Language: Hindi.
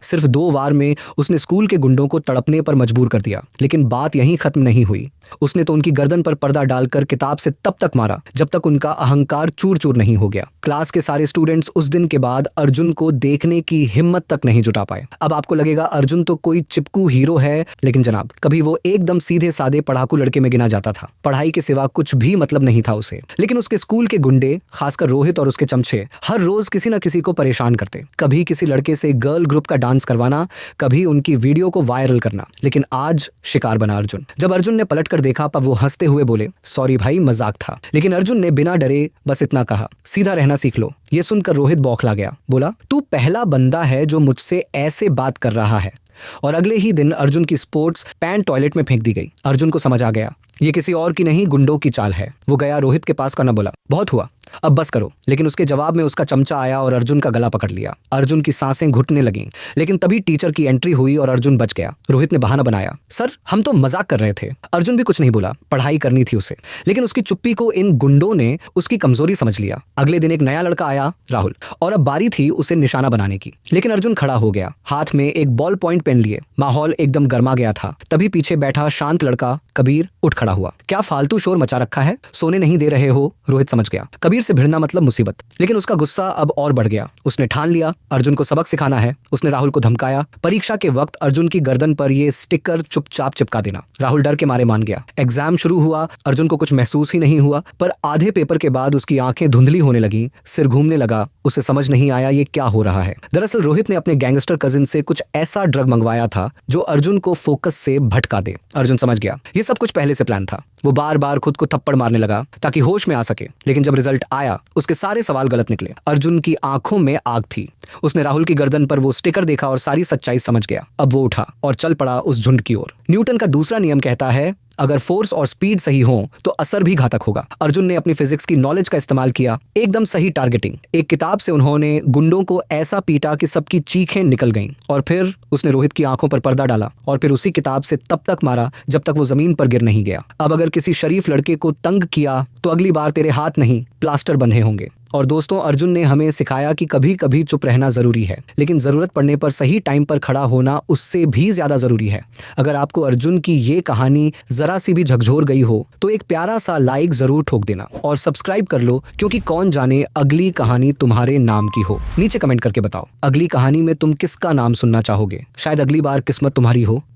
सिर्फ 2 वार में उसने स्कूल के गुंडों को तड़पने पर मजबूर कर दिया। लेकिन बात यहीं खत्म नहीं हुई। उसने तो उनकी गर्दन पर पर्दा डालकर किताब से तब तक मारा जब तक उनका अहंकार चूर चूर नहीं हो गया। क्लास के सारे स्टूडेंट्स उस दिन के बाद अर्जुन को देखने की हिम्मत तक नहीं जुटा पाए। अब आपको लगेगा अर्जुन तो कोई चिपकू हीरो है, लेकिन जनाब कभी वो एकदम सीधे साधे पढ़ाकू लड़के में गिना जाता था। पढ़ाई के सिवा कुछ भी मतलब नहीं था उसे। लेकिन उसके स्कूल के गुंडे, खासकर रोहित और उसके चमचे, हर रोज किसी न किसी को परेशान करते। कभी किसी लड़के से गर्ल ग्रुप का डांस करवाना, कभी उनकी वीडियो को वायरल करना। लेकिन आज शिकार बना अर्जुन। जब अर्जुन ने पलट कर देखा तब वो हंसते हुए बोले, सॉरी भाई, मजाक था। लेकिन अर्जुन ने बिना डरे बस इतना कहा, सीधा रहना सीख लो। ये सुनकर रोहित बौखला गया। बोला, तू पहला बंदा है जो मुझसे ऐसे बात कर रहा है। और अगले ही दिन अर्जुन की स्पोर्ट्स पैंट टॉयलेट में फेंक दी गई। अर्जुन को समझ आ गया ये किसी और की नहीं, गुंडों की चाल है। वो गया रोहित के पास, करना बोला, बहुत हुआ, अब बस करो। लेकिन उसके जवाब में उसका चमचा आया और अर्जुन का गला पकड़ लिया। अर्जुन की सांसें घुटने लगीं। लेकिन तभी टीचर की एंट्री हुई और अर्जुन बच गया। रोहित ने बहाना बनाया, सर हम तो मजाक कर रहे थे। अर्जुन भी कुछ नहीं बोला, पढ़ाई करनी थी उसे। लेकिन उसकी चुप्पी को इन गुंडों ने उसकी कमजोरी समझ लिया। अगले दिन एक नया लड़का आया, राहुल, और अब बारी थी उसे निशाना बनाने की। लेकिन अर्जुन खड़ा हो गया, हाथ में एक बॉल पॉइंट पेन लिए। माहौल एकदम गर्मा गया था। तभी पीछे बैठा शांत लड़का कबीर उठ खड़ा हुआ। क्या फालतू शोर मचा रखा है, सोने नहीं दे रहे हो? रोहित समझ गया, कबीर से भिड़ना मतलब मुसीबत। लेकिन उसका गुस्सा अब और बढ़ गया। उसने ठान लिया अर्जुन को सबक सिखाना है। उसने राहुल को धमकाया, परीक्षा के वक्त अर्जुन की गर्दन पर ये स्टिकर चुपचाप चिपका देना। राहुल डर के मारे मान गया। एग्जाम शुरू हुआ। अर्जुन को कुछ महसूस ही नहीं हुआ, पर आधे पेपर के बाद उसकी आंखें धुंधली होने लगी, सिर घूमने लगा। उसे समझ नहीं आया ये क्या हो रहा है। दरअसल रोहित ने अपने गैंगस्टर कजिन से कुछ ऐसा ड्रग मंगवाया था जो अर्जुन को फोकस से भटका दे। अर्जुन समझ गया ये सब कुछ पहले से प्लान था। वो बार बार खुद को थप्पड़ मारने लगा ताकि होश में आ सके। लेकिन जब रिजल्ट आया उसके सारे सवाल गलत निकले। अर्जुन की आंखों में आग थी। उसने राहुल की गर्दन पर वो स्टिकर देखा और सारी सच्चाई समझ गया। अब वो उठा और चल पड़ा उस झुंड की ओर। न्यूटन का दूसरा नियम कहता है, अगर फोर्स और स्पीड सही हो तो असर भी घातक होगा। अर्जुन ने अपनी फिजिक्स की नॉलेज का इस्तेमाल किया, एकदम सही टारगेटिंग। एक किताब से उन्होंने गुंडों को ऐसा पीटा कि सबकी चीखें निकल गईं। और फिर उसने रोहित की आंखों पर पर्दा डाला और फिर उसी किताब से तब तक मारा जब तक वो जमीन पर गिर नहीं गया। अब अगर किसी शरीफ लड़के को तंग किया तो अगली बार तेरे हाथ नहीं, प्लास्टर बंधे होंगे। और दोस्तों, अर्जुन ने हमें सिखाया कि कभी कभी चुप रहना जरूरी है, लेकिन जरूरत पड़ने पर सही टाइम पर खड़ा होना उससे भी ज्यादा जरूरी है। अगर आपको अर्जुन की ये कहानी जरा सी भी झकझोर गई हो तो एक प्यारा सा लाइक जरूर ठोक देना और सब्सक्राइब कर लो, क्योंकि कौन जाने अगली कहानी तुम्हारे नाम की हो। नीचे कमेंट करके बताओ अगली कहानी में तुम किसका नाम सुनना चाहोगे। शायद अगली बार किस्मत तुम्हारी हो।